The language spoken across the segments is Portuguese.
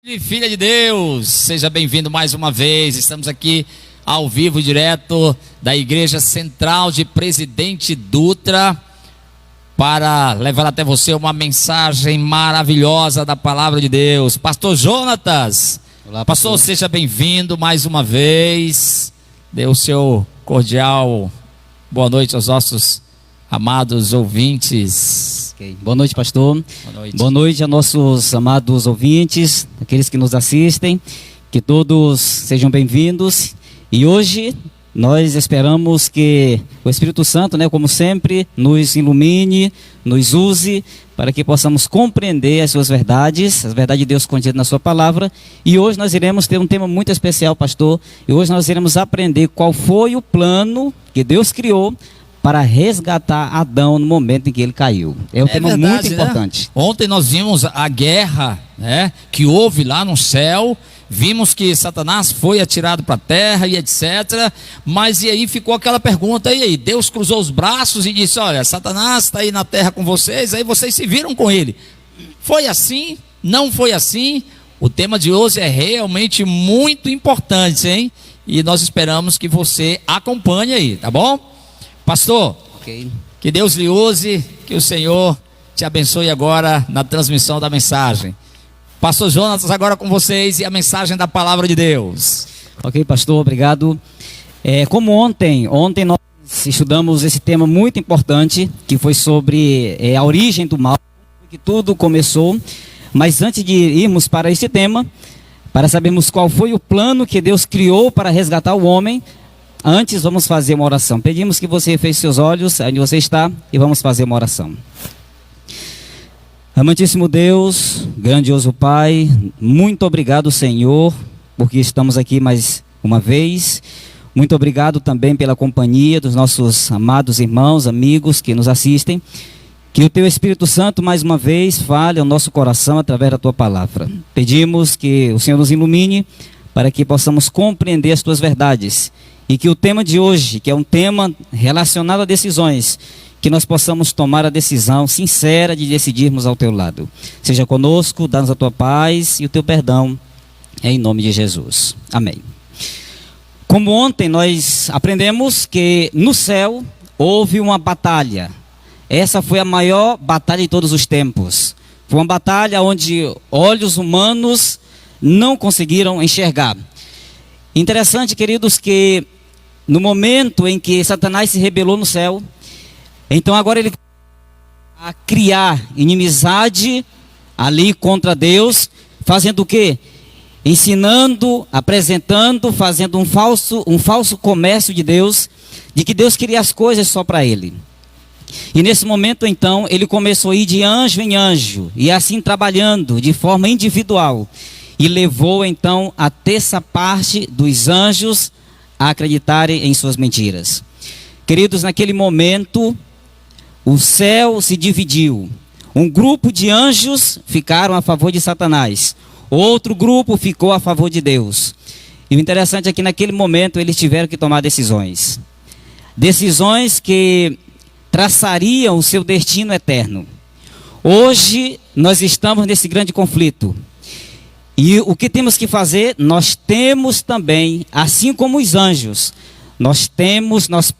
Filha de Deus, seja bem-vindo mais uma vez. Estamos aqui ao vivo, direto da Igreja Central de Presidente Dutra, para levar até você uma mensagem maravilhosa da Palavra de Deus. Pastor Jonatas, olá, pastor, seja bem-vindo mais uma vez. Dê o seu cordial boa noite aos nossos amados ouvintes. Okay. Boa noite, pastor. Boa noite. Boa noite a nossos amados ouvintes, aqueles que nos assistem, que todos sejam bem-vindos. E hoje nós esperamos que o Espírito Santo, como sempre, nos ilumine, nos use, para que possamos compreender as suas verdades, as verdades de Deus contidas na sua palavra. E hoje nós iremos ter um tema muito especial, pastor. E hoje nós iremos aprender qual foi o plano que Deus criou para resgatar Adão no momento em que ele caiu. É um tema muito importante. Ontem nós vimos a guerra, que houve lá no céu. Vimos que Satanás foi atirado para a terra e etc. Mas e aí ficou aquela pergunta, e aí? Deus cruzou os braços e disse, olha, Satanás está aí na terra com vocês, aí vocês se viram com ele. Foi assim? Não foi assim? O tema de hoje é realmente muito importante, hein? E nós esperamos que você acompanhe aí, tá bom? Pastor, okay. Que Deus lhe use, que o Senhor te abençoe agora na transmissão da mensagem. Pastor Jonatas, agora com vocês e a mensagem da Palavra de Deus. Ok, pastor, obrigado. Como ontem nós estudamos esse tema muito importante, que foi sobre a origem do mal, que tudo começou. Mas antes de irmos para esse tema, para sabermos qual foi o plano que Deus criou para resgatar o homem, antes vamos fazer uma oração. Pedimos que você feche seus olhos onde você está e vamos fazer uma oração. Amantíssimo Deus, grandioso Pai, muito obrigado, Senhor, porque estamos aqui mais uma vez. Muito obrigado também pela companhia dos nossos amados irmãos, amigos que nos assistem. Que o Teu Espírito Santo mais uma vez fale ao nosso coração através da Tua palavra. Pedimos que o Senhor nos ilumine para que possamos compreender as Tuas verdades. E que o tema de hoje, que é um tema relacionado a decisões, que nós possamos tomar a decisão sincera de decidirmos ao Teu lado. Seja conosco, dá-nos a Tua paz e o Teu perdão, em nome de Jesus. Amém. Como ontem nós aprendemos que no céu houve uma batalha. Essa foi a maior batalha de todos os tempos. Foi uma batalha onde olhos humanos não conseguiram enxergar. Interessante, queridos, que no momento em que Satanás se rebelou no céu, então agora ele a criar inimizade ali contra Deus, fazendo o quê? Ensinando, apresentando, fazendo um falso comércio de Deus, de que Deus queria as coisas só para ele. E nesse momento então ele começou a ir de anjo em anjo, e assim trabalhando de forma individual, e levou então a terça parte dos anjos a acreditarem em suas mentiras. Queridos, naquele momento o céu se dividiu. Um grupo de anjos ficaram a favor de Satanás, outro grupo ficou a favor de Deus. E o interessante é que naquele momento eles tiveram que tomar decisões. Decisões que traçariam o seu destino eterno. Hoje nós estamos nesse grande conflito. E o que temos que fazer? Nós temos também, assim como os anjos, nós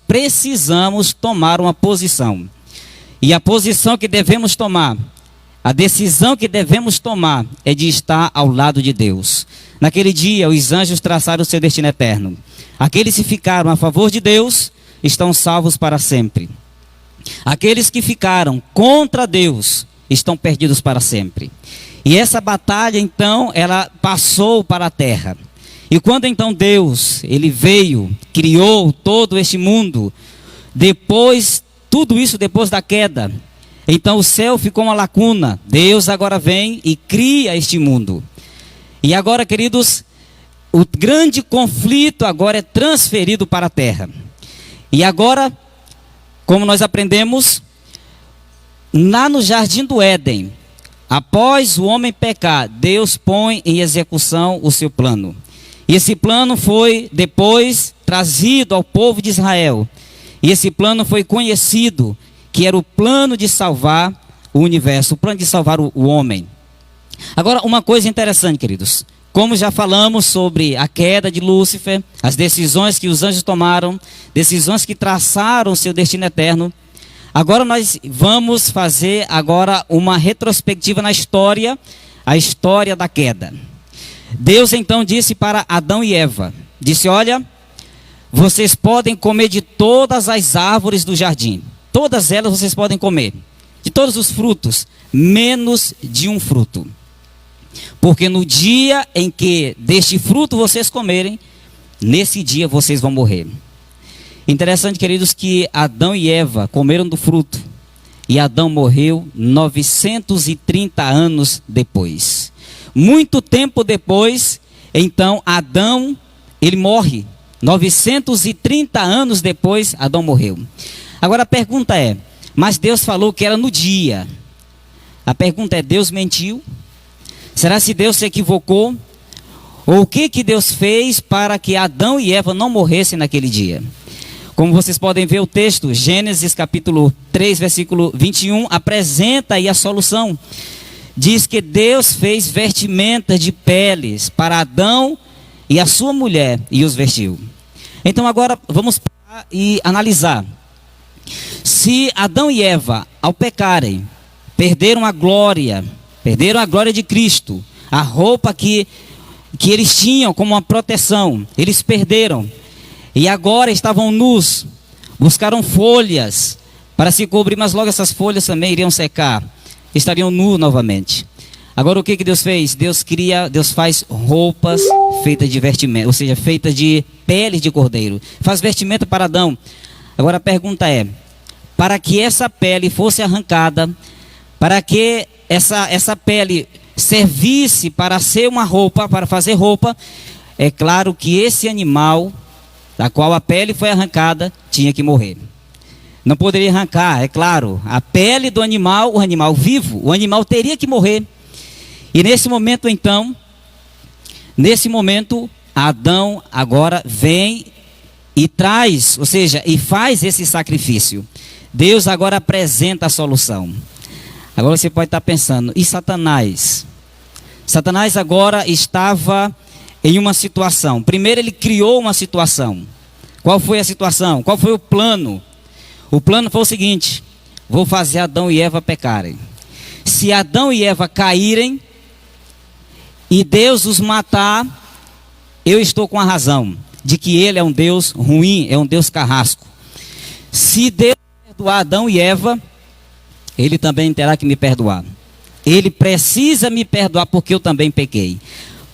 precisamos tomar uma posição. E a posição que devemos tomar, a decisão que devemos tomar é de estar ao lado de Deus. Naquele dia, os anjos traçaram o seu destino eterno. Aqueles que ficaram a favor de Deus estão salvos para sempre. Aqueles que ficaram contra Deus estão perdidos para sempre. E essa batalha, então, ela passou para a terra. E quando então Deus, ele veio, criou todo este mundo, tudo isso depois da queda, então o céu ficou uma lacuna. Deus agora vem e cria este mundo. E agora, queridos, o grande conflito agora é transferido para a terra. E agora, como nós aprendemos, lá no jardim do Éden, após o homem pecar, Deus põe em execução o seu plano. E esse plano foi depois trazido ao povo de Israel. E esse plano foi conhecido, que era o plano de salvar o universo, o plano de salvar o homem. Agora, uma coisa interessante, queridos. Como já falamos sobre a queda de Lúcifer, as decisões que os anjos tomaram, decisões que traçaram seu destino eterno, agora nós vamos fazer agora uma retrospectiva na história, a história da queda. Deus então disse para Adão e Eva, disse: olha, vocês podem comer de todas as árvores do jardim, todas elas vocês podem comer, de todos os frutos, menos de um fruto. Porque no dia em que deste fruto vocês comerem, nesse dia vocês vão morrer. Interessante, queridos, que Adão e Eva comeram do fruto. E Adão morreu 930 anos depois. Muito tempo depois, então Adão, ele morre. 930 anos depois, Adão morreu. Agora a pergunta é, mas Deus falou que era no dia. A pergunta é, Deus mentiu? Será se Deus se equivocou? Ou o que Deus fez para que Adão e Eva não morressem naquele dia? Como vocês podem ver o texto, Gênesis capítulo 3, versículo 21, apresenta aí a solução. Diz que Deus fez vestimentas de peles para Adão e a sua mulher e os vestiu. Então agora vamos parar e analisar. Se Adão e Eva, ao pecarem, perderam a glória de Cristo, a roupa que eles tinham como uma proteção, eles perderam. E agora estavam nus, buscaram folhas para se cobrir, mas logo essas folhas também iriam secar, estariam nus novamente. Agora o que Deus fez? Deus faz roupas feitas de vestimenta, ou seja, feitas de peles de cordeiro. Faz vestimenta para Adão. Agora a pergunta é, para que essa pele fosse arrancada, para que essa pele servisse para ser uma roupa, para fazer roupa, é claro que esse animal, da qual a pele foi arrancada, tinha que morrer. Não poderia arrancar, é claro, a pele do animal, o animal vivo, o animal teria que morrer. E nesse momento então, Adão agora vem e traz, ou seja, e faz esse sacrifício. Deus agora apresenta a solução. Agora você pode estar pensando, e Satanás? Satanás agora estava em uma situação. Primeiro ele criou uma situação. Qual foi a situação? Qual foi o plano? O plano foi o seguinte: vou fazer Adão e Eva pecarem. Se Adão e Eva caírem e Deus os matar, eu estou com a razão de que ele é um Deus ruim, é um Deus carrasco. Se Deus perdoar Adão e Eva, ele também terá que me perdoar. Ele precisa me perdoar porque eu também pequei.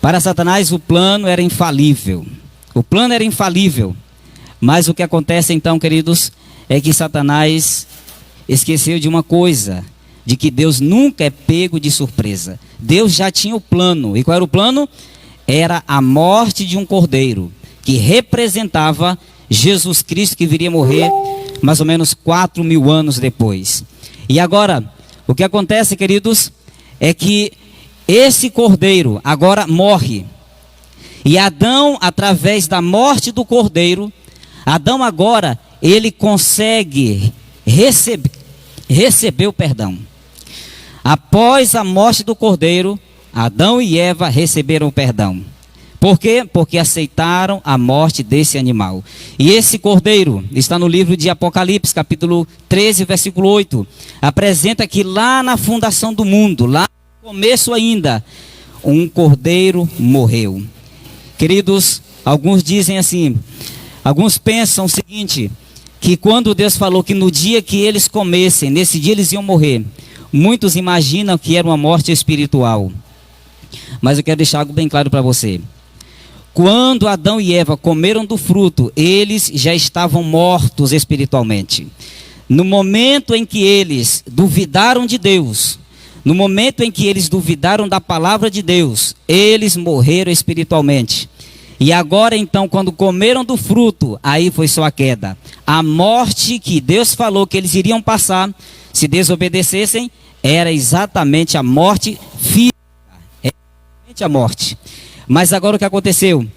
Para Satanás o plano era infalível. O plano era infalível. Mas o que acontece então, queridos, é que Satanás esqueceu de uma coisa, de que Deus nunca é pego de surpresa. Deus já tinha o plano. E qual era o plano? Era a morte de um cordeiro, que representava Jesus Cristo, que viria morrer mais ou menos 4.000 anos depois. E agora, o que acontece, queridos, é que esse cordeiro agora morre. E Adão, através da morte do cordeiro, Adão agora, ele consegue receber o perdão. Após a morte do cordeiro, Adão e Eva receberam o perdão. Por quê? Porque aceitaram a morte desse animal. E esse cordeiro está no livro de Apocalipse, capítulo 13, versículo 8. Apresenta que lá na fundação do mundo, lá no começo ainda, um cordeiro morreu. Queridos, alguns dizem assim, alguns pensam o seguinte, que quando Deus falou que no dia que eles comessem, nesse dia eles iam morrer, muitos imaginam que era uma morte espiritual. Mas eu quero deixar algo bem claro para você. Quando Adão e Eva comeram do fruto, eles já estavam mortos espiritualmente. No momento em que eles duvidaram de Deus, no momento em que eles duvidaram da palavra de Deus, eles morreram espiritualmente. E agora então, quando comeram do fruto, aí foi só a queda. A morte que Deus falou que eles iriam passar, se desobedecessem, era exatamente a morte física. A morte. Mas agora o que aconteceu?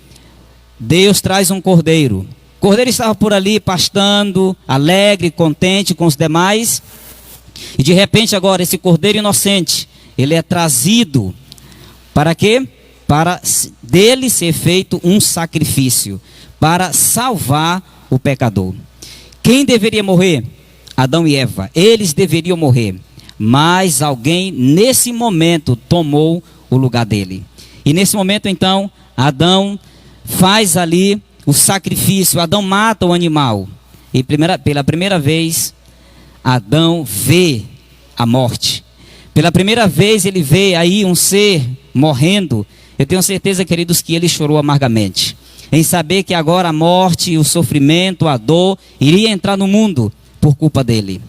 Deus traz um cordeiro. O cordeiro estava por ali pastando, alegre, contente com os demais. E de repente agora esse cordeiro inocente, ele é trazido Para quê? Para dele ser feito um sacrifício, para salvar o pecador. Quem deveria morrer? Adão e Eva. Eles deveriam morrer. Mas alguém nesse momento tomou o lugar dele. E nesse momento então, Adão faz ali o sacrifício. Adão mata o animal. E pela primeira vez, Adão vê a morte. Pela primeira vez ele vê aí um ser morrendo. Eu tenho certeza, queridos, que ele chorou amargamente, em saber que agora a morte, o sofrimento, a dor iria entrar no mundo por culpa dele.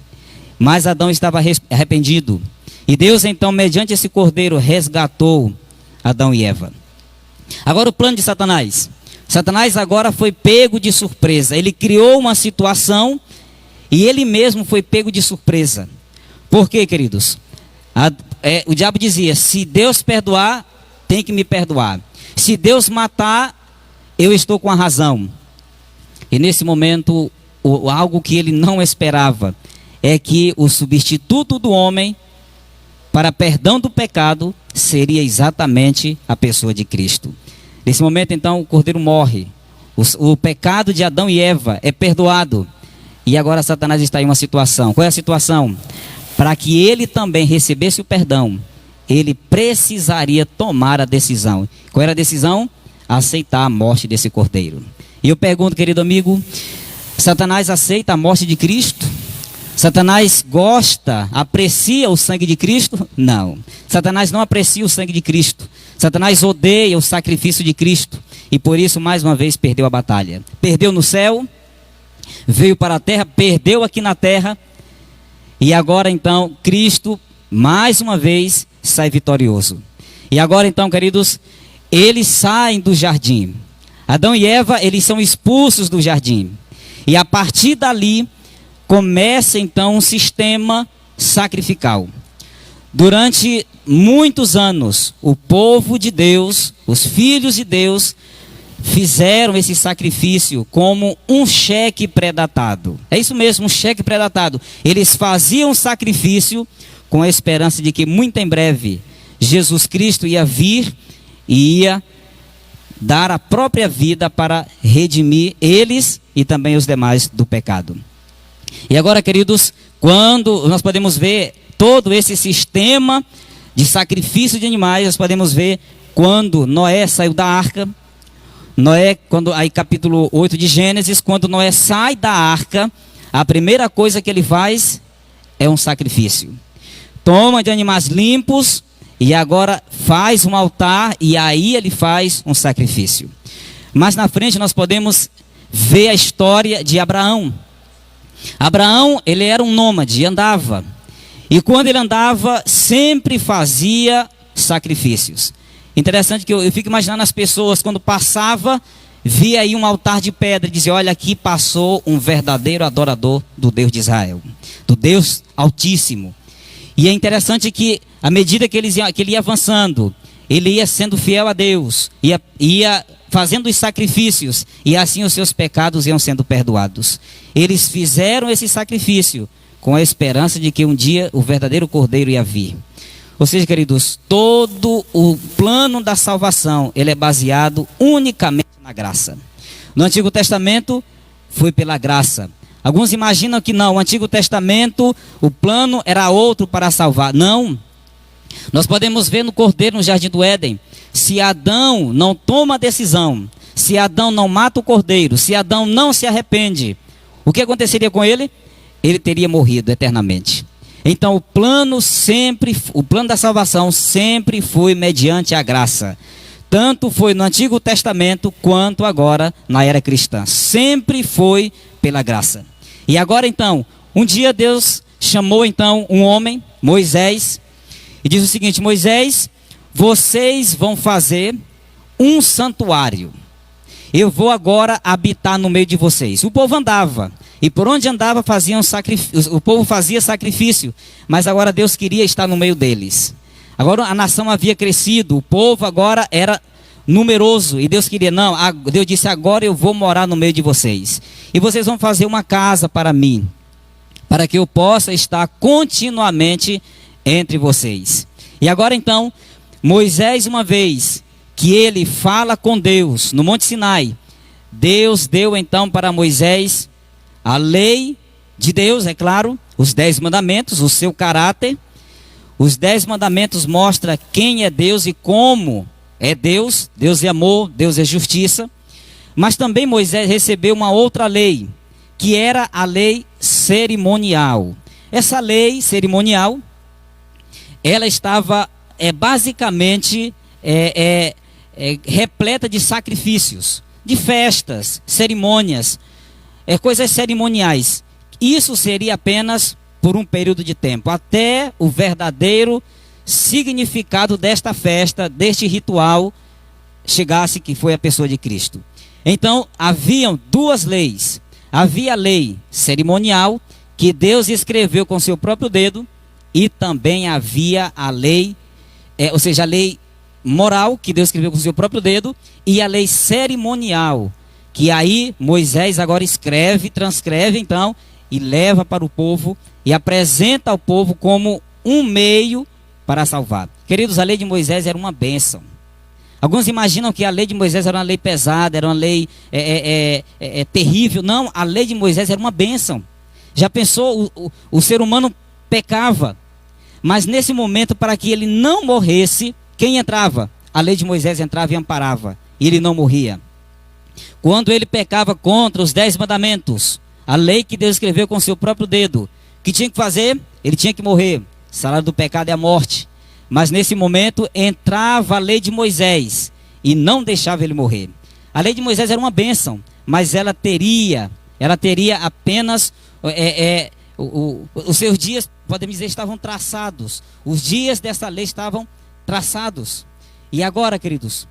Mas Adão estava arrependido. E Deus então, mediante esse cordeiro, resgatou Adão e Eva. Agora o plano de Satanás. Satanás agora foi pego de surpresa. Ele criou uma situação e ele mesmo foi pego de surpresa. Por quê, queridos? O diabo dizia: se Deus perdoar, tem que me perdoar. Se Deus matar, eu estou com a razão. E nesse momento, algo que ele não esperava é que o substituto do homem para perdão do pecado seria exatamente a pessoa de Cristo. Nesse momento, então, o cordeiro morre. O pecado de Adão e Eva é perdoado. E agora Satanás está em uma situação. Qual é a situação? Para que ele também recebesse o perdão, ele precisaria tomar a decisão. Qual era a decisão? Aceitar a morte desse cordeiro. E eu pergunto, querido amigo, Satanás aceita a morte de Cristo? Satanás gosta, aprecia o sangue de Cristo? Não. Satanás não aprecia o sangue de Cristo. Satanás odeia o sacrifício de Cristo. E por isso, mais uma vez, perdeu a batalha. Perdeu no céu, veio para a terra, perdeu aqui na terra. E agora então, Cristo, mais uma vez, sai vitorioso. E agora então, queridos, eles saem do jardim. Adão e Eva, eles são expulsos do jardim. E a partir dali, começa então um sistema sacrificial. Durante muitos anos, o povo de Deus, os filhos de Deus, fizeram esse sacrifício como um cheque pré-datado. É isso mesmo, um cheque pré-datado. Eles faziam sacrifício com a esperança de que muito em breve Jesus Cristo ia vir e ia dar a própria vida para redimir eles e também os demais do pecado. E agora, queridos, quando nós podemos ver todo esse sistema de sacrifício de animais, nós podemos ver quando Noé saiu da arca. Noé, aí capítulo 8 de Gênesis, quando Noé sai da arca, a primeira coisa que ele faz é um sacrifício. Toma de animais limpos e agora faz um altar e aí ele faz um sacrifício. Mas na frente nós podemos ver a história de Abraão. Abraão, ele era um nômade, andava. E quando ele andava, sempre fazia sacrifícios. Interessante que eu fico imaginando as pessoas, quando passava, via aí um altar de pedra e dizia: olha, aqui passou um verdadeiro adorador do Deus de Israel, do Deus Altíssimo. E é interessante que, à medida que ele ia avançando, ele ia sendo fiel a Deus, ia fazendo os sacrifícios, e assim os seus pecados iam sendo perdoados. Eles fizeram esse sacrifício com a esperança de que um dia o verdadeiro cordeiro ia vir. Ou seja, queridos, todo o plano da salvação, ele é baseado unicamente na graça. No Antigo Testamento, foi pela graça. Alguns imaginam que não, o Antigo Testamento, o plano era outro para salvar. Não. Nós podemos ver no cordeiro no Jardim do Éden, se Adão não toma a decisão, se Adão não mata o cordeiro, se Adão não se arrepende, o que aconteceria com ele? Ele teria morrido eternamente. Então o plano da salvação sempre foi mediante a graça. Tanto foi no Antigo Testamento quanto agora na era cristã. Sempre foi pela graça. E agora então, um dia Deus chamou então um homem, Moisés, e diz o seguinte: Moisés, vocês vão fazer um santuário. Eu vou agora habitar no meio de vocês. O povo andava. E por onde andava o povo fazia sacrifício, mas agora Deus queria estar no meio deles. Agora a nação havia crescido, o povo agora era numeroso, e Deus queria, não, Deus disse: agora eu vou morar no meio de vocês, e vocês vão fazer uma casa para mim, para que eu possa estar continuamente entre vocês. E agora então, Moisés, uma vez que ele fala com Deus no Monte Sinai, Deus deu então para Moisés a lei de Deus, é claro, os 10 mandamentos, o seu caráter. Os 10 mandamentos mostram quem é Deus e como é Deus. Deus é amor, Deus é justiça. Mas também Moisés recebeu uma outra lei, que era a lei cerimonial. Essa lei cerimonial, ela estava basicamente repleta de sacrifícios, de festas, cerimônias, coisas cerimoniais. Isso seria apenas por um período de tempo, até o verdadeiro significado desta festa, deste ritual, chegasse, que foi a pessoa de Cristo. Então, haviam 2 leis. Havia a lei cerimonial, que Deus escreveu com seu próprio dedo, e também havia a lei, ou seja, a lei moral, que Deus escreveu com seu próprio dedo, e a lei cerimonial, que aí Moisés agora escreve, transcreve então, e leva para o povo, e apresenta ao povo como um meio para salvar. Queridos, a lei de Moisés era uma bênção. Alguns imaginam que a lei de Moisés era uma lei pesada, era uma lei terrível. Não, a lei de Moisés era uma bênção. Já pensou, o ser humano pecava, mas nesse momento, para que ele não morresse, quem entrava? A lei de Moisés entrava e amparava, e ele não morria. Quando ele pecava contra os 10 mandamentos, a lei que Deus escreveu com seu próprio dedo, o que tinha que fazer? Ele tinha que morrer. O salário do pecado é a morte. Mas nesse momento entrava a lei de Moisés e não deixava ele morrer. A lei de Moisés era uma bênção, mas ela teria apenas os seus dias, podemos dizer, estavam traçados. Os dias dessa lei estavam traçados. E agora, queridos,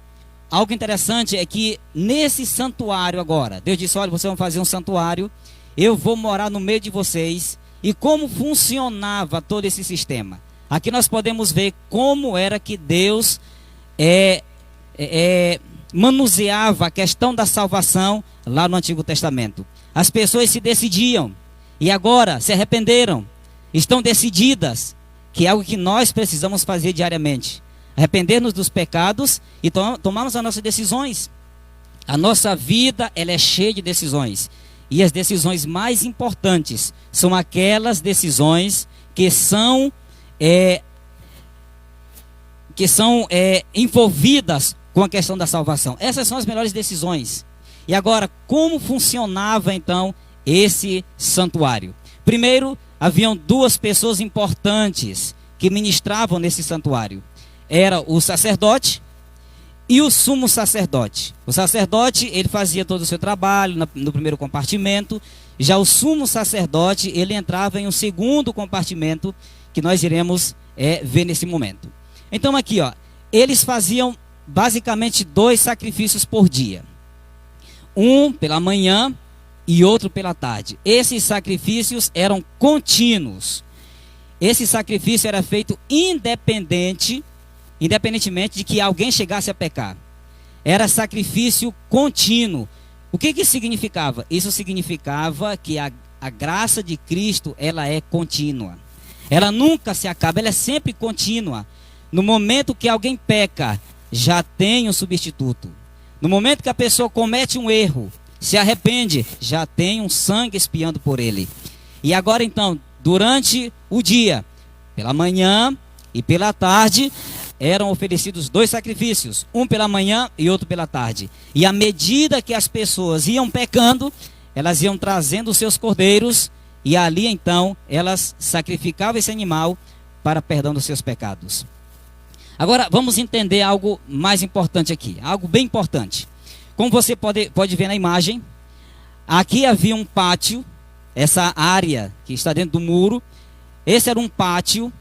algo interessante é que nesse santuário agora, Deus disse: olha, vocês vão fazer um santuário, eu vou morar no meio de vocês. E como funcionava todo esse sistema? Aqui nós podemos ver como era que Deus manuseava a questão da salvação lá no Antigo Testamento. As pessoas se decidiam e agora se arrependeram, estão decididas, que é algo que nós precisamos fazer diariamente: arrepender-nos dos pecados e tomarmos as nossas decisões. A nossa vida, ela é cheia de decisões, e as decisões mais importantes são aquelas decisões que são envolvidas com a questão da salvação. Essas são as melhores decisões. E agora, como funcionava então esse santuário? Primeiro, haviam 2 pessoas importantes que ministravam nesse santuário. Era o sacerdote e o sumo sacerdote. O sacerdote, ele fazia todo o seu trabalho no primeiro compartimento. Já o sumo sacerdote, ele entrava em um segundo compartimento, que nós iremos ver nesse momento. Então aqui, ó, eles faziam basicamente 2 sacrifícios por dia. Um pela manhã e outro pela tarde. Esses sacrifícios eram contínuos. Esse sacrifício era feito independentemente de que alguém chegasse a pecar. Era sacrifício contínuo. O que isso significava? Isso significava que a graça de Cristo, ela é contínua. Ela nunca se acaba, ela é sempre contínua. No momento que alguém peca, já tem um substituto. No momento que a pessoa comete um erro, se arrepende, já tem um sangue expiando por ele. E agora então, durante o dia, pela manhã e pela tarde, eram oferecidos 2 sacrifícios, um pela manhã e outro pela tarde. E à medida que as pessoas iam pecando, elas iam trazendo os seus cordeiros, e ali então elas sacrificavam esse animal para perdão dos seus pecados. Agora vamos entender algo mais importante aqui, algo bem importante. Como você pode ver na imagem, aqui havia um pátio, essa área que está dentro do muro, esse era um pátio.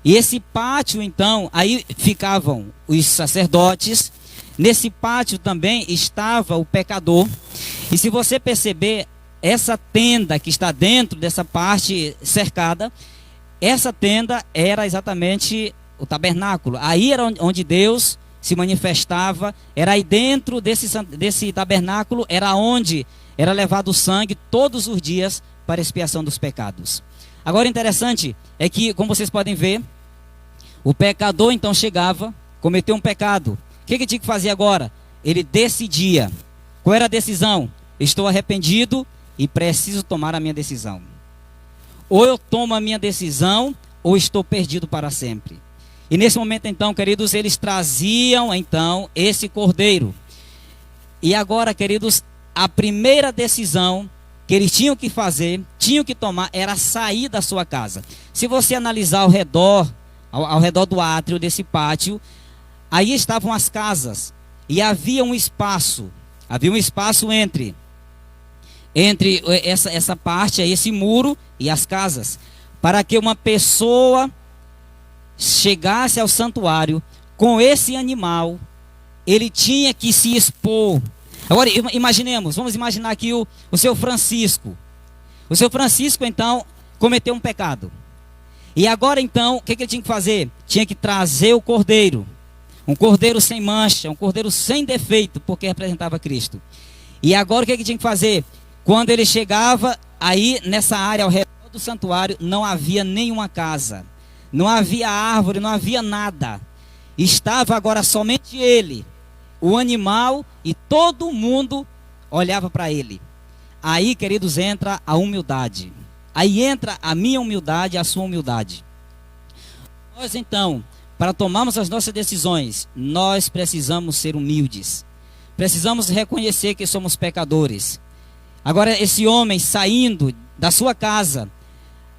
E esse pátio, então, aí ficavam os sacerdotes. Nesse pátio também estava o pecador. E se você perceber, essa tenda que está dentro dessa parte cercada, essa tenda era exatamente o tabernáculo. Aí era onde Deus se manifestava. Era aí dentro desse tabernáculo, era onde era levado o sangue todos os dias para expiação dos pecados. Agora, interessante é que, como vocês podem ver, o pecador então chegava cometeu um pecado. O que ele tinha que fazer agora? Ele decidia. Qual era a decisão? Estou arrependido e preciso tomar a minha decisão. Ou eu tomo a minha decisão, ou estou perdido para sempre. E nesse momento então, queridos, eles traziam então esse cordeiro. E agora, queridos, a primeira decisão que eles tinham que fazer, tinham que tomar, era sair da sua casa. Se você analisar ao redor do átrio desse pátio, aí estavam as casas. E havia um espaço entre essa parte, esse muro e as casas, para que uma pessoa chegasse ao santuário com esse animal, ele tinha que se expor. Agora, vamos imaginar aqui o seu Francisco. O seu Francisco, então, cometeu um pecado. E agora, então, o que ele tinha que fazer? Tinha que trazer o cordeiro. Um cordeiro sem mancha, um cordeiro sem defeito, porque representava Cristo. E agora, o que ele tinha que fazer? Quando ele chegava aí nessa área ao redor do santuário, não havia nenhuma casa. Não havia árvore, não havia nada. Estava agora somente ele, o animal, e todo mundo olhava para ele. Aí, queridos, entra a humildade. Aí entra a minha humildade, a sua humildade. Nós então, para tomarmos as nossas decisões, nós precisamos ser humildes. Precisamos reconhecer que somos pecadores. Agora, esse homem saindo da sua casa,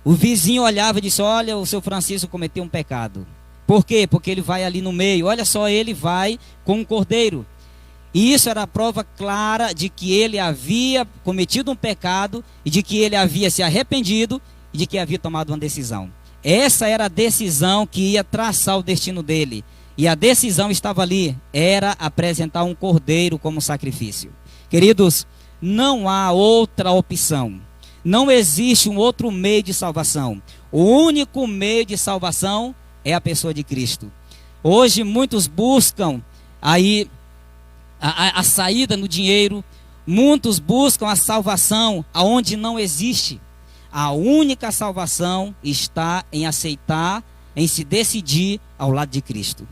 o vizinho olhava e disse: olha, o seu Francisco cometeu um pecado. Por quê? Porque ele vai ali no meio. Olha só, ele vai com um cordeiro. E isso era a prova clara de que ele havia cometido um pecado, e de que ele havia se arrependido, e de que havia tomado uma decisão. Essa era a decisão que ia traçar o destino dele. E a decisão estava ali, era apresentar um cordeiro como sacrifício. Queridos, não há outra opção. Não existe um outro meio de salvação. O único meio de salvação é a pessoa de Cristo. Hoje muitos buscam aí a saída no dinheiro. Muitos buscam a salvação aonde não existe. A única salvação está em aceitar, em se decidir ao lado de Cristo.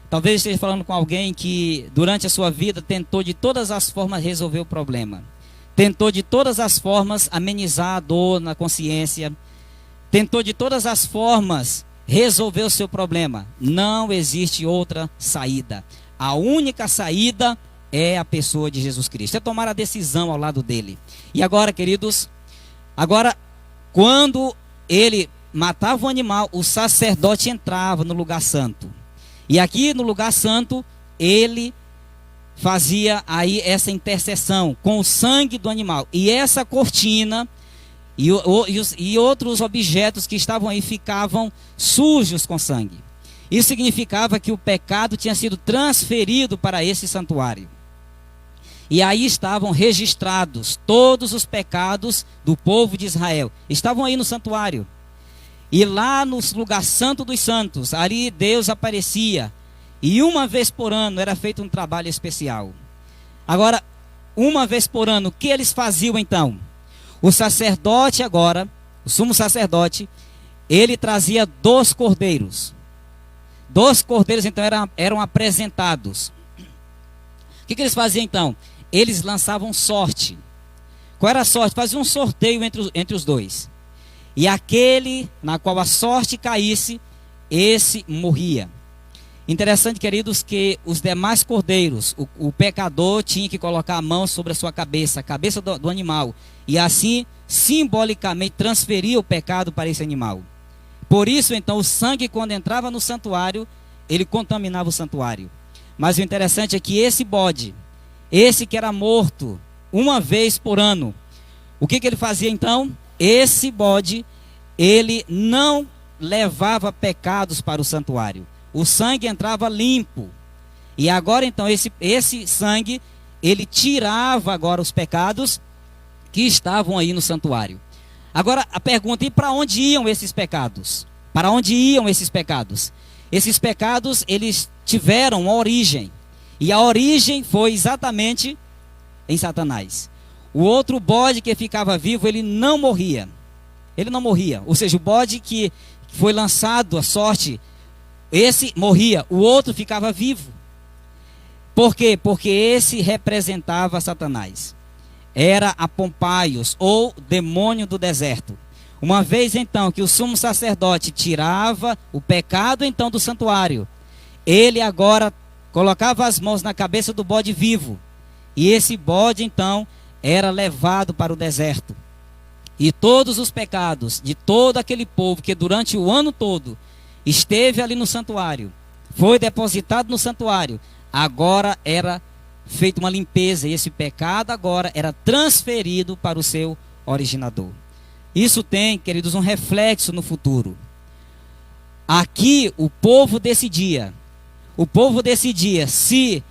Talvez esteja falando com alguém que durante a sua vida tentou de todas as formas resolver o problema. Tentou de todas as formas amenizar a dor na consciência. Tentou de todas as formas resolver o seu problema. Não existe outra saída. A única saída é a pessoa de Jesus Cristo. É tomar a decisão ao lado dele. E agora, queridos, quando ele matava o animal, o sacerdote entrava no lugar santo. E aqui no lugar santo, ele fazia aí essa intercessão com o sangue do animal. E essa cortina e outros objetos que estavam aí ficavam sujos com sangue. Isso significava que o pecado tinha sido transferido para esse santuário. E aí estavam registrados todos os pecados do povo de Israel. Estavam aí no santuário. E lá no lugar santo dos santos, ali Deus aparecia. E uma vez por ano era feito um trabalho especial. Agora, uma vez por ano, o que eles faziam então? O sacerdote agora, o sumo sacerdote, ele trazia 2 cordeiros. 2 cordeiros então eram apresentados. O que eles faziam então? Eles lançavam sorte. Qual era a sorte? Faziam um sorteio entre os 2. E aquele na qual a sorte caísse, esse morria. Interessante, queridos, que os demais cordeiros, o pecador tinha que colocar a mão sobre a sua cabeça, a cabeça do animal, e assim, simbolicamente, transferia o pecado para esse animal. Por isso, então, o sangue, quando entrava no santuário, ele contaminava o santuário. Mas o interessante é que esse bode, esse que era morto uma vez por ano, o que ele fazia então? Esse bode, ele não levava pecados para o santuário. O sangue entrava limpo. E agora então esse sangue, ele tirava agora os pecados que estavam aí no santuário. Agora a pergunta: e para onde iam esses pecados? Para onde iam esses pecados? Esses pecados, eles tiveram uma origem. E a origem foi exatamente em Satanás. O outro bode que ficava vivo, ele não morria. Ele não morria. Ou seja, o bode que foi lançado à sorte, Esse morria, o outro ficava vivo. Por quê? Porque esse representava Satanás. Era a Pompaios, ou demônio do deserto. Uma vez então que o sumo sacerdote tirava o pecado então do santuário, ele agora colocava as mãos na cabeça do bode vivo. E esse bode então era levado para o deserto. E todos os pecados de todo aquele povo que durante o ano todo esteve ali no santuário, foi depositado no santuário, agora era feita uma limpeza, e esse pecado agora era transferido para o seu originador. Isso tem, queridos, um reflexo no futuro. Aqui o povo decidia se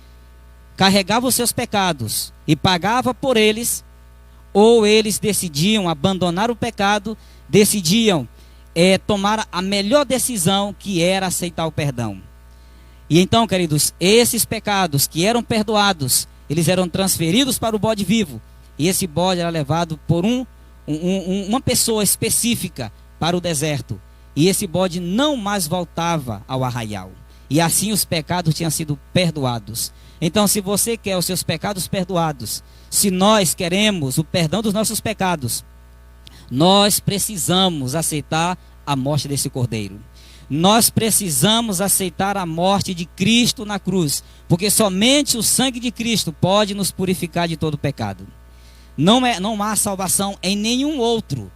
carregava os seus pecados e pagava por eles, ou eles decidiam abandonar o pecado, decidiam tomar a melhor decisão, que era aceitar o perdão. E então, queridos, esses pecados que eram perdoados, eles eram transferidos para o bode vivo, e esse bode era levado por uma pessoa específica para o deserto, e esse bode não mais voltava ao arraial, e assim os pecados tinham sido perdoados. Então, se você quer os seus pecados perdoados, se nós queremos o perdão dos nossos pecados, nós precisamos aceitar a morte desse cordeiro. Nós precisamos aceitar a morte de Cristo na cruz, porque somente o sangue de Cristo pode nos purificar de todo pecado. Não há salvação em nenhum outro,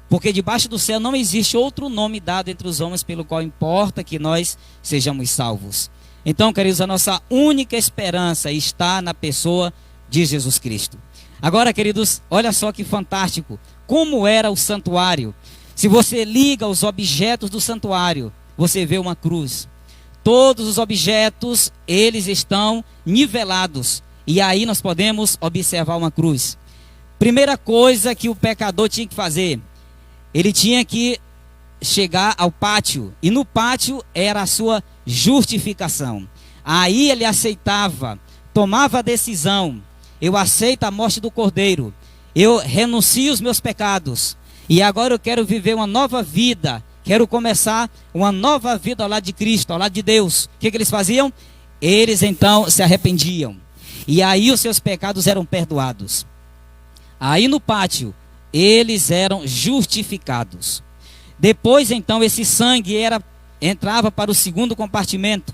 porque debaixo do céu não existe outro nome dado entre os homens pelo qual importa que nós sejamos salvos. Então, queridos, a nossa única esperança está na pessoa de Jesus Cristo. Agora, queridos, olha só que fantástico, como era o santuário. Se você liga os objetos do santuário, você vê uma cruz. Todos os objetos, eles estão nivelados, e aí nós podemos observar uma cruz. Primeira coisa que o pecador tinha que fazer, ele tinha que chegar ao pátio, e no pátio era a sua justificação. Aí ele aceitava, tomava a decisão: eu aceito a morte do cordeiro, eu renuncio os meus pecados, e agora eu quero viver uma nova vida, quero começar uma nova vida ao lado de Cristo, ao lado de Deus. O que eles faziam? Eles então se arrependiam, e aí os seus pecados eram perdoados. Aí no pátio eles eram justificados. Depois então esse sangue entrava para o segundo compartimento,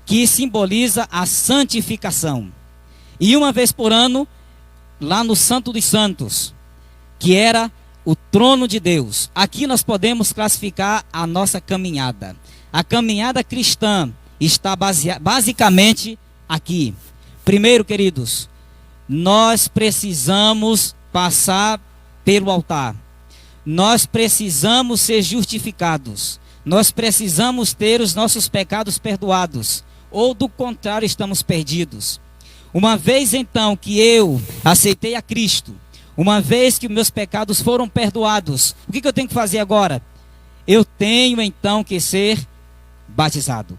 que simboliza a santificação. E uma vez por ano, lá no Santo dos Santos, que era o trono de Deus, aqui nós podemos classificar a nossa caminhada. A caminhada cristã está basicamente aqui. Primeiro, queridos, nós precisamos passar pelo altar. Nós precisamos ser justificados. Nós precisamos ter os nossos pecados perdoados, ou do contrário estamos perdidos. Uma vez então que eu aceitei a Cristo, uma vez que meus pecados foram perdoados, o que eu tenho que fazer agora? Eu tenho então que ser batizado.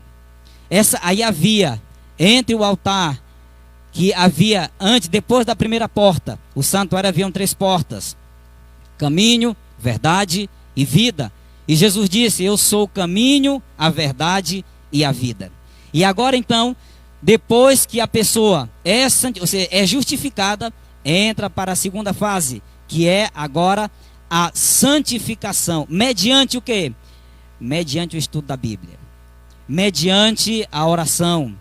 Aí havia entre o altar, que havia depois da primeira porta, o santuário haviam 3 portas: caminho, verdade e vida. E Jesus disse: eu sou o caminho, a verdade e a vida. E agora então, depois que a pessoa é justificada, entra para a segunda fase, que é agora a santificação. Mediante o quê? Mediante o estudo da Bíblia, mediante a oração,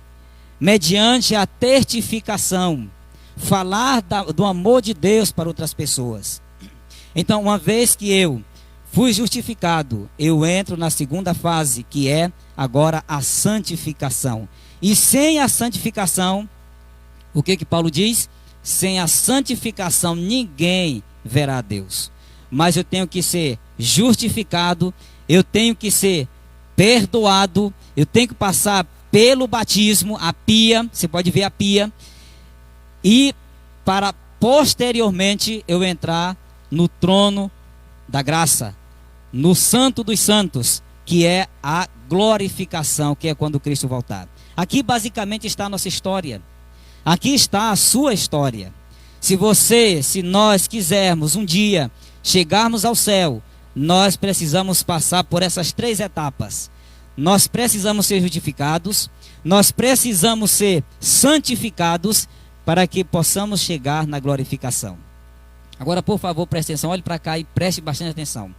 mediante a testificação, falar do amor de Deus para outras pessoas. Então, uma vez que eu fui justificado, eu entro na segunda fase, que é agora a santificação. E sem a santificação, o que Paulo diz? Sem a santificação ninguém verá a Deus. Mas eu tenho que ser justificado, eu tenho que ser perdoado, eu tenho que passar pelo batismo, a pia, você pode ver a pia, e para posteriormente eu entrar no trono da graça, no Santo dos Santos, que é a glorificação, que é quando Cristo voltar. Aqui basicamente está a nossa história. Aqui está a sua história. Se nós quisermos um dia chegarmos ao céu, nós precisamos passar por essas 3 etapas. nós precisamos ser justificados, nós precisamos ser santificados para que possamos chegar na glorificação. Agora, por favor, preste atenção, olhe para cá e preste bastante atenção.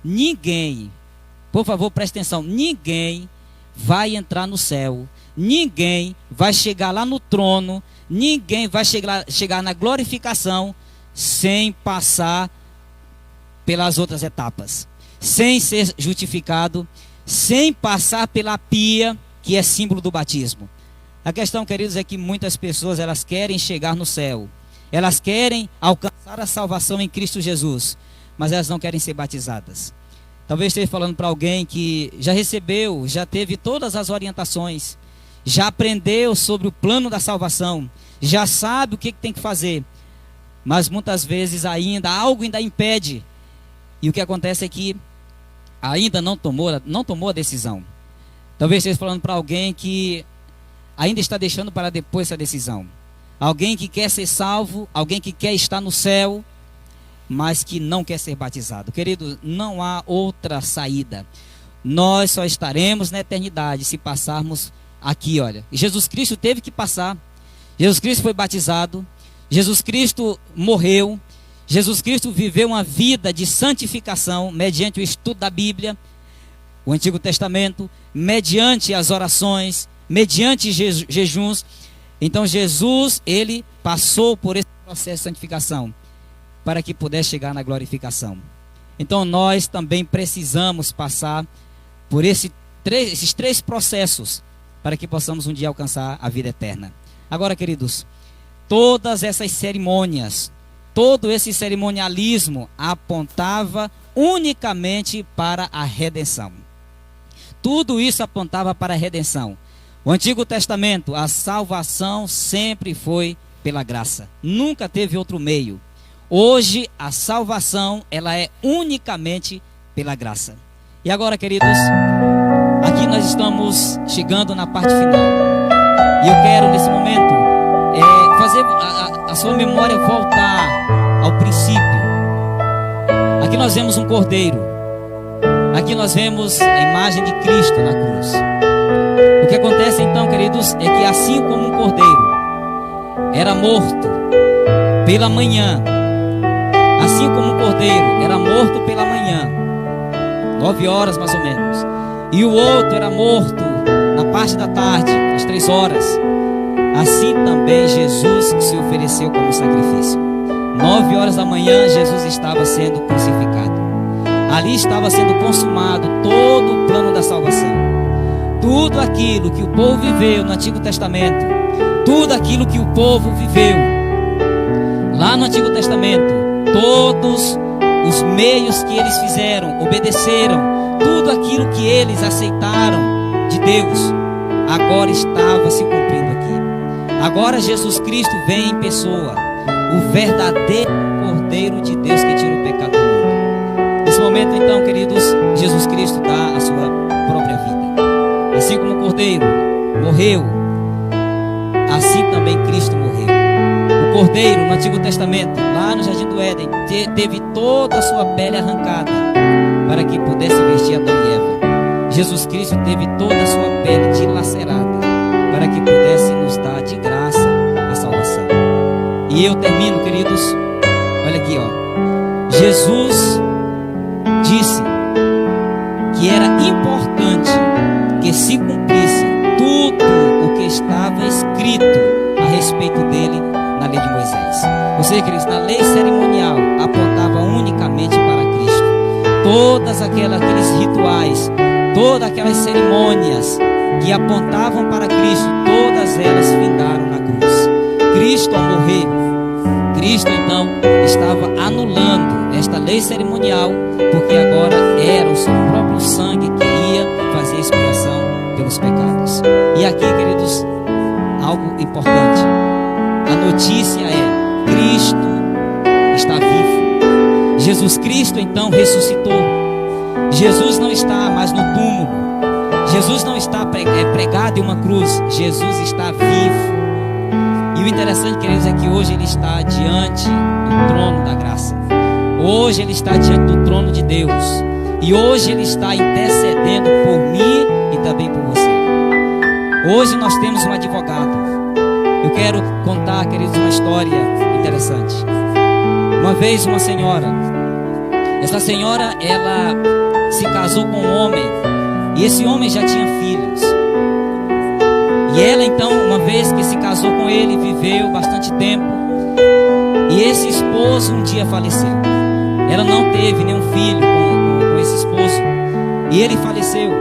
Ninguém, por favor, preste atenção, ninguém vai entrar no céu, ninguém vai chegar lá no trono, ninguém vai chegar na glorificação sem passar pelas outras etapas, sem ser justificado, sem passar pela pia, que é símbolo do batismo. A questão, queridos, é que muitas pessoas, elas querem chegar no céu, elas querem alcançar a salvação em Cristo Jesus, mas elas não querem ser batizadas. Talvez esteja falando para alguém que já recebeu, já teve todas as orientações, já aprendeu sobre o plano da salvação, já sabe o que tem que fazer, mas muitas vezes algo ainda impede, e o que acontece é que ainda não tomou a decisão. Talvez esteja falando para alguém que ainda está deixando para depois essa decisão. Alguém que quer ser salvo, alguém que quer estar no céu, mas que não quer ser batizado. Querido, não há outra saída. Nós só estaremos na eternidade se passarmos aqui, olha. Jesus Cristo teve que passar. Jesus Cristo foi batizado. Jesus Cristo morreu. Jesus Cristo viveu uma vida de santificação mediante o estudo da Bíblia, o Antigo Testamento, mediante as orações, mediante jejuns. Então Jesus, ele passou por esse processo de santificação para que pudesse chegar na glorificação. Então nós também precisamos passar por esses três processos para que possamos um dia alcançar a vida eterna. Agora, queridos, todas essas cerimônias, todo esse cerimonialismo apontava unicamente para a redenção. Tudo isso apontava para a redenção. O Antigo Testamento, a salvação sempre foi pela graça. Nunca teve outro meio. Hoje, a salvação, ela é unicamente pela graça. E agora, queridos, aqui nós estamos chegando na parte final. E eu quero, nesse momento, fazer a sua memória voltar ao princípio. Aqui nós vemos um cordeiro. Aqui nós vemos a imagem de Cristo na cruz. O que acontece então, queridos, é que assim como um cordeiro era morto pela manhã, assim como um cordeiro era morto pela manhã, 9 horas mais ou menos, e o outro era morto na parte da tarde, às 3 horas, assim também Jesus se ofereceu como sacrifício. 9 horas da manhã, Jesus estava sendo crucificado. Ali estava sendo consumado todo o plano da salvação. Tudo aquilo que o povo viveu no Antigo Testamento, tudo aquilo que o povo viveu lá no Antigo Testamento, todos os meios que eles fizeram, obedeceram, tudo aquilo que eles aceitaram de Deus, agora estava se cumprindo aqui. Agora Jesus Cristo vem em pessoa, o verdadeiro Cordeiro de Deus que tira o pecado do mundo. Nesse momento, então, queridos, Jesus Cristo dá a sua própria vida. Assim como o Cordeiro morreu, assim também Cristo morreu. O Cordeiro, no Antigo Testamento, lá no Jardim do Éden, teve toda a sua pele arrancada para que pudesse vestir Adão e Eva. Jesus Cristo teve toda a sua pele dilacerada para que pudesse nos dar de graça a salvação. E eu termino, queridos, olha aqui, ó. Jesus disse que era importante que se cumprisse tudo o que estava escrito a respeito dele na lei de Moisés. Ou seja, queridos, na lei cerimonial apontava unicamente para Cristo. Todas aqueles rituais, todas aquelas cerimônias que apontavam para Cristo, todas elas findaram na cruz. Cristo, ao morrer, Cristo então estava anulando esta lei cerimonial, porque agora era o seu próprio sangue que ia fazer expiação pelos pecados. E aqui, queridos, algo importante. A notícia é: Cristo está vivo. Jesus Cristo então ressuscitou. Jesus não está mais no túmulo. Jesus não está pregado em uma cruz. Jesus está vivo. E o interessante, queridos, é que hoje Ele está diante do trono da graça. Hoje Ele está diante do trono de Deus. E hoje Ele está intercedendo por mim e também por você. Hoje nós temos um advogado. Eu quero contar, queridos, uma história interessante. Uma vez uma senhora, essa senhora, ela se casou com um homem, e esse homem já tinha filhos. E ela então, uma vez que se casou com ele, viveu bastante tempo, e esse esposo um dia faleceu. Ela não teve nenhum filho com esse esposo, e ele faleceu.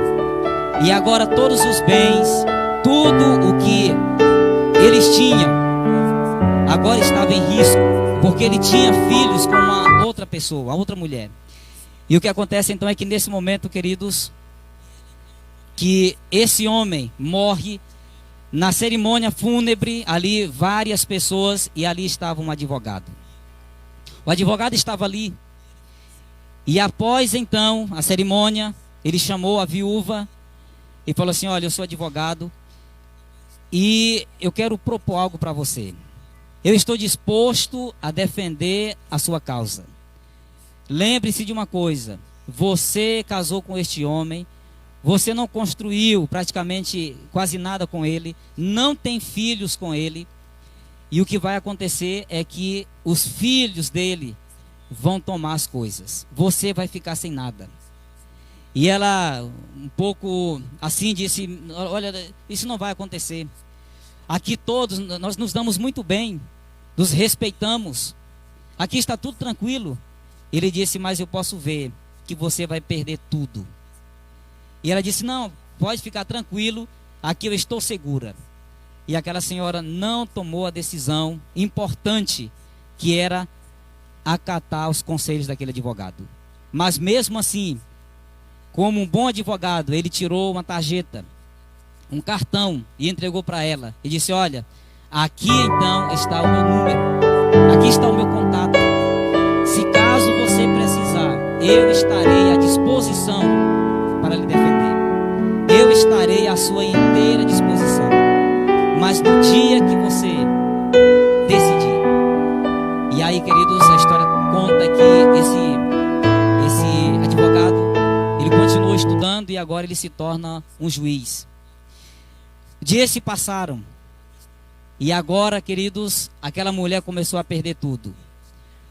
E agora todos os bens, tudo o que eles tinham, agora estava em risco, porque ele tinha filhos com uma outra pessoa, a outra mulher. E o que acontece então é que nesse momento, queridos, que esse homem morre. Na cerimônia fúnebre, ali várias pessoas, e ali estava um advogado. O advogado estava ali, e após então a cerimônia, ele chamou a viúva e falou assim: olha, eu sou advogado e eu quero propor algo para você. Eu estou disposto a defender a sua causa. Lembre-se de uma coisa: você casou com este homem, você não construiu praticamente quase nada com ele, não tem filhos com ele, e o que vai acontecer é que os filhos dele vão tomar as coisas. Você vai ficar sem nada. E ela, um pouco assim, disse: olha, isso não vai acontecer. Aqui todos, nós nos damos muito bem, nos respeitamos. Aqui está tudo tranquilo. Ele disse: mas eu posso ver que você vai perder tudo. E ela disse: não, pode ficar tranquilo, aqui eu estou segura. E aquela senhora não tomou a decisão importante, que era acatar os conselhos daquele advogado. Mas mesmo assim, como um bom advogado, ele tirou uma tarjeta, um cartão, e entregou para ela. E disse: olha, aqui então está o meu número, aqui está o meu contato. Se caso você precisar, eu estarei à disposição para lhe defender. Eu estarei à sua inteira disposição. Mas no dia que você decidir. E aí, queridos, a história conta que esse advogado, ele continuou estudando e agora ele se torna um juiz. Dias se passaram. E agora, queridos, aquela mulher começou a perder tudo.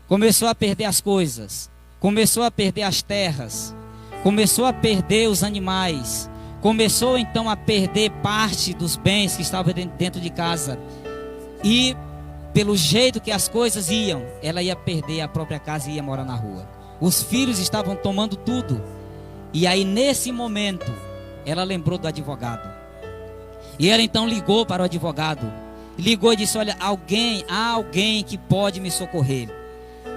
Começou a perder as coisas. Começou a perder as terras. Começou a perder os animais. Começou então a perder parte dos bens que estavam dentro de casa. E pelo jeito que as coisas iam, ela ia perder a própria casa e ia morar na rua. Os filhos estavam tomando tudo. E aí nesse momento, ela lembrou do advogado. E ela então ligou para o advogado. Ligou e disse: olha, há alguém que pode me socorrer.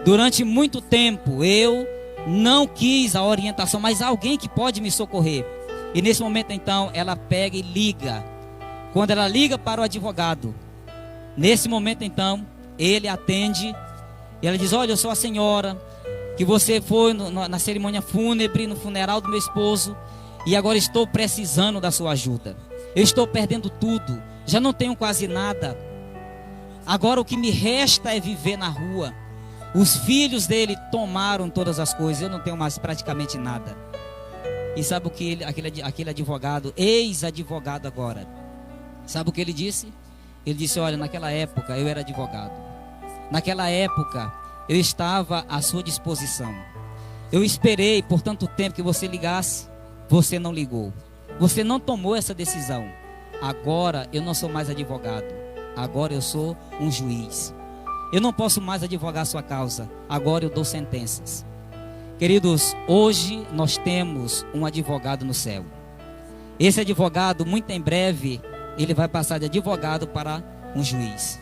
Durante muito tempo eu não quis a orientação, mas há alguém que pode me socorrer. E nesse momento então ela pega e liga. Quando ela liga para o advogado, nesse momento então ele atende. E ela diz: olha, eu sou a senhora que você foi na cerimônia fúnebre, no funeral do meu esposo, e agora estou precisando da sua ajuda. Eu estou perdendo tudo, já não tenho quase nada. Agora o que me resta é viver na rua. Os filhos dele tomaram todas as coisas, eu não tenho mais praticamente nada. E sabe o que aquele advogado, ex-advogado agora, sabe o que ele disse? Ele disse: olha, naquela época eu era advogado. Naquela época eu estava à sua disposição. Eu esperei por tanto tempo que você ligasse, você não ligou. Você não tomou essa decisão. Agora eu não sou mais advogado. Agora eu sou um juiz. Eu não posso mais advogar a sua causa. Agora eu dou sentenças. Queridos, hoje nós temos um advogado no céu. Esse advogado, muito em breve, ele vai passar de advogado para um juiz.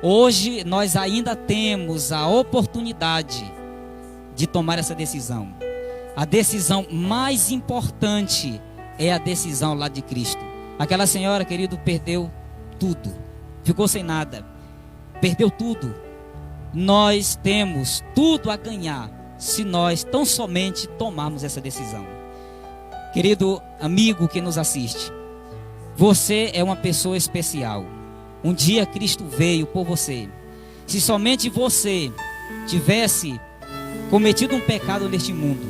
Hoje nós ainda temos a oportunidade de tomar essa decisão. A decisão mais importante é a decisão lá de Cristo. Aquela senhora, querido, perdeu tudo. Ficou sem nada. Perdeu tudo. Nós temos tudo a ganhar se nós tão somente tomarmos essa decisão. Querido amigo que nos assiste, você é uma pessoa especial. Um dia Cristo veio por você. Se somente você tivesse cometido um pecado neste mundo,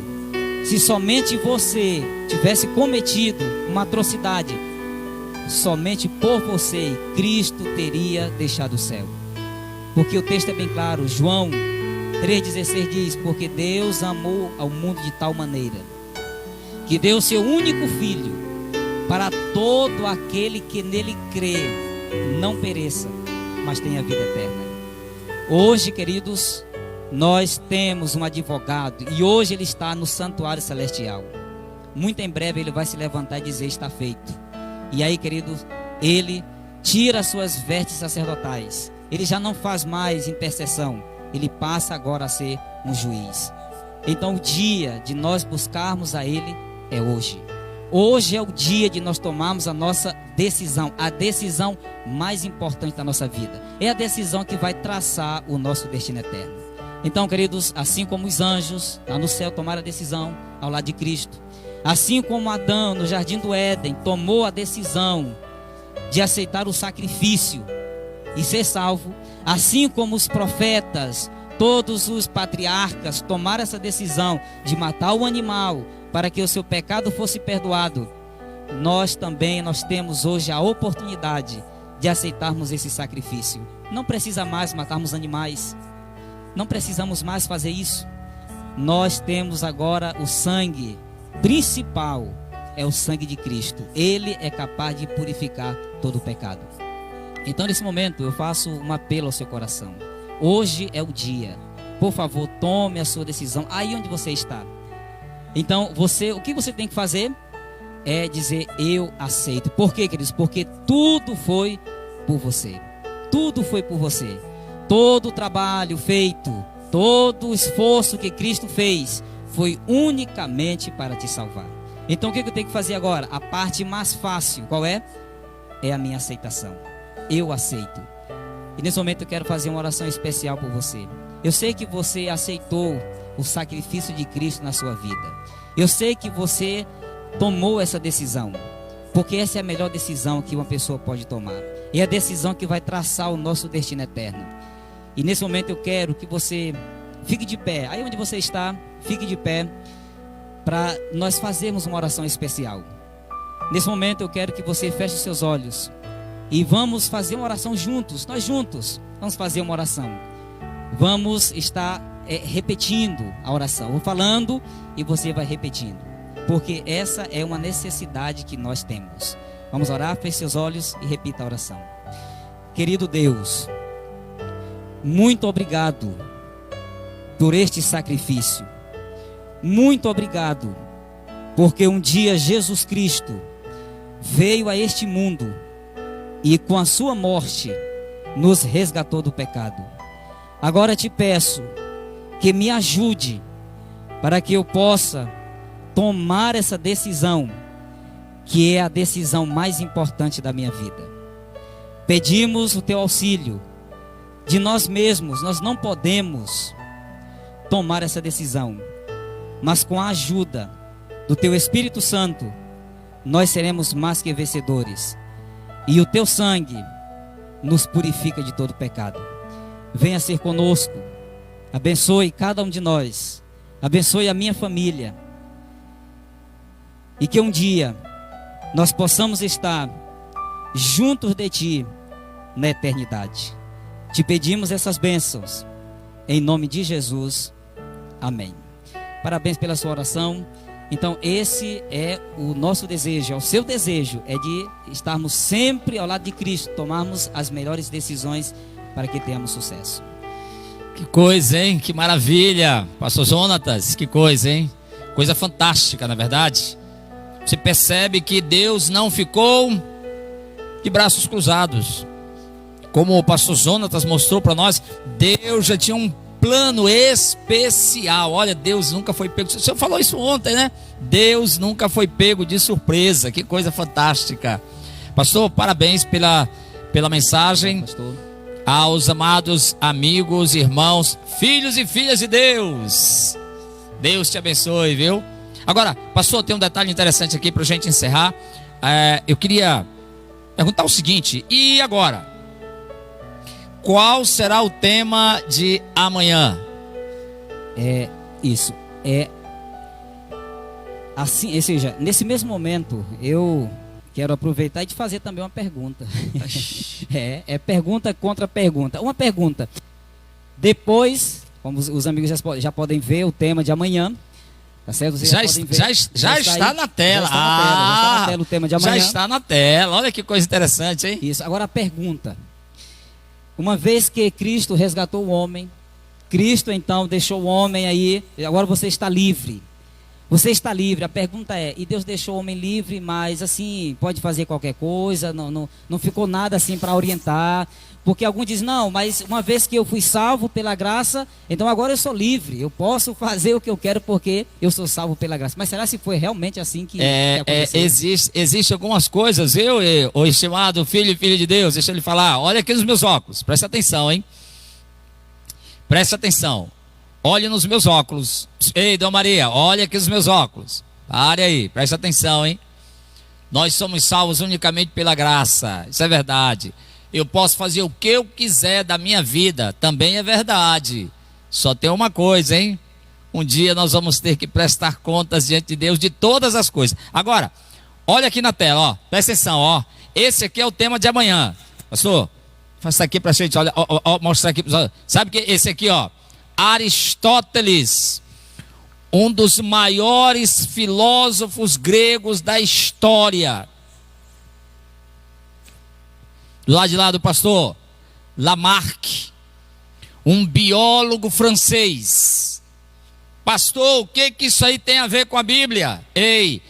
Se somente você tivesse cometido uma atrocidade, somente por você Cristo teria deixado o céu. Porque o texto é bem claro, João 3,16 diz: porque Deus amou ao mundo de tal maneira que deu o seu único filho, para todo aquele que nele crê não pereça, mas tenha vida eterna. Hoje, queridos, nós temos um advogado, e hoje ele está no santuário celestial. Muito em breve ele vai se levantar e dizer: está feito. E aí, queridos, ele tira as suas vestes sacerdotais. Ele já não faz mais intercessão, ele passa agora a ser um juiz. Então o dia de nós buscarmos a ele é hoje. Hoje é o dia de nós tomarmos a nossa decisão, a decisão mais importante da nossa vida. É a decisão que vai traçar o nosso destino eterno. Então, queridos, assim como os anjos lá no céu tomaram a decisão ao lado de Cristo, assim como Adão no jardim do Éden tomou a decisão de aceitar o sacrifício e ser salvo, assim como os profetas, todos os patriarcas tomaram essa decisão de matar o animal para que o seu pecado fosse perdoado, nós temos hoje a oportunidade de aceitarmos esse sacrifício. Não precisa mais matarmos animais, não precisamos mais fazer isso. Nós temos agora o sangue principal, é o sangue de Cristo. Ele é capaz de purificar todo o pecado. Então, nesse momento, eu faço um apelo ao seu coração. Hoje é o dia. Por favor, tome a sua decisão aí onde você está. Então, o que você tem que fazer é dizer: eu aceito. Por quê, queridos? Porque tudo foi por você. Tudo foi por você. Todo o trabalho feito, todo o esforço que Cristo fez foi unicamente para te salvar. Então, o que eu tenho que fazer agora? A parte mais fácil, qual é? É a minha aceitação. Eu aceito. E nesse momento eu quero fazer uma oração especial por você. Eu sei que você aceitou o sacrifício de Cristo na sua vida. Eu sei que você tomou essa decisão, porque essa é a melhor decisão que uma pessoa pode tomar. É a decisão que vai traçar o nosso destino eterno. E nesse momento eu quero que você fique de pé. Aí onde você está, fique de pé, para nós fazermos uma oração especial. Nesse momento eu quero que você feche os seus olhos e vamos fazer uma oração juntos. Nós juntos vamos fazer uma oração. Vamos estar repetindo a oração. Vou falando e você vai repetindo, porque essa é uma necessidade que nós temos. Vamos orar, feche seus olhos e repita a oração. Querido Deus, muito obrigado por este sacrifício. Muito obrigado, porque um dia Jesus Cristo veio a este mundo e com a sua morte nos resgatou do pecado. Agora te peço que me ajude para que eu possa tomar essa decisão, que é a decisão mais importante da minha vida. Pedimos o teu auxílio. De nós mesmos, nós não podemos tomar essa decisão, mas com a ajuda do teu Espírito Santo, nós seremos mais que vencedores. E o teu sangue nos purifica de todo pecado. Venha ser conosco. Abençoe cada um de nós. Abençoe a minha família. E que um dia nós possamos estar juntos de ti na eternidade. Te pedimos essas bênçãos em nome de Jesus. Amém. Parabéns pela sua oração. Então esse é o nosso desejo, é o seu desejo, é de estarmos sempre ao lado de Cristo, tomarmos as melhores decisões para que tenhamos sucesso. Que coisa, hein? Que maravilha, Pastor Jonatas, que coisa, hein? Coisa fantástica, na verdade. Você percebe que Deus não ficou de braços cruzados. Como o Pastor Jonatas mostrou para nós, Deus já tinha um plano especial. Olha, Deus nunca foi pego. O senhor falou isso ontem, né? Deus nunca foi pego de surpresa. Que coisa fantástica. Pastor, parabéns pela mensagem. Pastor. Aos amados amigos, irmãos, filhos e filhas de Deus, Deus te abençoe, viu? Agora, pastor, tem um detalhe interessante aqui para a gente encerrar. Eu queria perguntar o seguinte: e agora? Qual será o tema de amanhã? assim, ou seja, nesse mesmo momento, eu quero aproveitar e te fazer também uma pergunta. É pergunta contra pergunta. Uma pergunta. Depois, como os amigos já podem ver o tema de amanhã, tá certo? Vocês podem ver. Já está na tela. Já está na tela o tema de amanhã. Já está na tela. Olha que coisa interessante, hein? Isso. Agora a pergunta. Uma vez que Cristo resgatou o homem, Cristo então deixou o homem aí, agora você está livre. Você está livre. A pergunta é, e Deus deixou o homem livre, mas assim, pode fazer qualquer coisa, não ficou nada assim para orientar. Porque alguns dizem, não, mas uma vez que eu fui salvo pela graça, então agora eu sou livre. Eu posso fazer o que eu quero porque eu sou salvo pela graça. Mas será se foi realmente assim que aconteceu? Existem algumas coisas, o estimado filho e filha de Deus, deixa ele falar, olha aqui nos meus óculos, presta atenção, hein? Presta atenção. Olhe nos meus óculos. Ei, Dona Maria, olha aqui nos meus óculos. Pare aí, presta atenção, hein? Nós somos salvos unicamente pela graça. Isso é verdade. Eu posso fazer o que eu quiser da minha vida. Também é verdade. Só tem uma coisa, hein? Um dia nós vamos ter que prestar contas diante de Deus de todas as coisas. Agora, olha aqui na tela, ó. Presta atenção, ó. Esse aqui é o tema de amanhã. Pastor, faça aqui pra gente, olha, ó, mostrar aqui. Sabe que esse aqui, ó. Aristóteles, um dos maiores filósofos gregos da história. Do lado de lá do pastor Lamarck, um biólogo francês. Pastor, o que isso aí tem a ver com a Bíblia? Ei,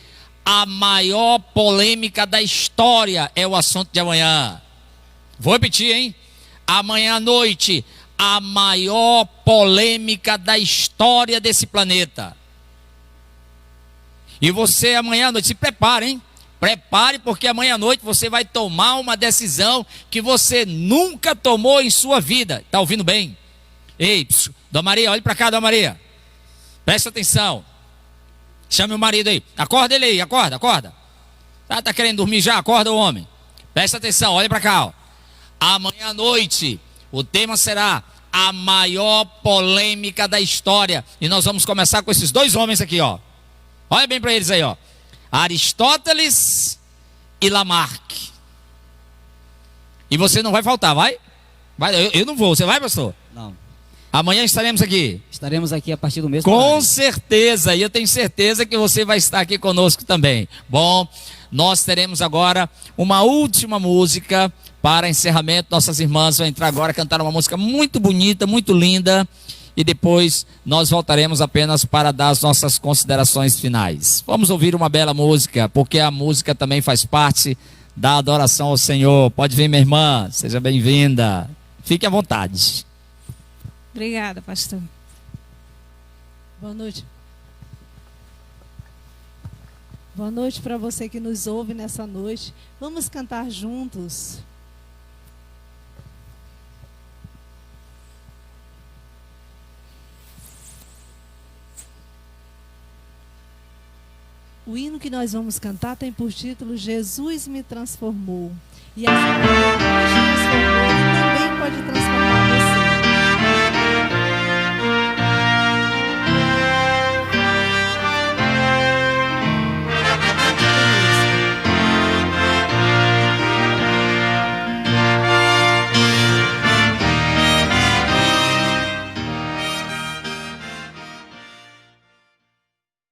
a maior polêmica da história é o assunto de amanhã. Vou repetir, hein? Amanhã à noite, a maior polêmica da história desse planeta. E você amanhã à noite, se prepare, hein? Prepare, porque amanhã à noite você vai tomar uma decisão que você nunca tomou em sua vida. Está ouvindo bem? Ei, Dona Maria, olhe para cá, Dona Maria. Presta atenção. Chame o marido aí. Acorda ele aí, acorda. Tá querendo dormir já? Acorda o homem. Presta atenção, olhe para cá. Ó. Amanhã à noite, o tema será a maior polêmica da história. E nós vamos começar com esses dois homens aqui, ó. Olha bem para eles aí, ó. Aristóteles e Lamarck. E você não vai faltar, vai? Eu não vou, você vai, pastor? Não. Amanhã estaremos aqui. Estaremos aqui a partir do mesmo Com horário. certeza, e eu tenho certeza que você vai estar aqui conosco também. Bom, nós teremos agora uma última música para encerramento. Nossas irmãs vão entrar agora, cantar uma música muito bonita, muito linda. E depois nós voltaremos apenas para dar as nossas considerações finais. Vamos ouvir uma bela música, porque a música também faz parte da adoração ao Senhor. Pode vir, minha irmã, seja bem-vinda. Fique à vontade. Obrigada, pastor. Boa noite. Boa noite para você que nos ouve nessa noite. Vamos cantar juntos. O hino que nós vamos cantar tem por título Jesus me transformou. E essa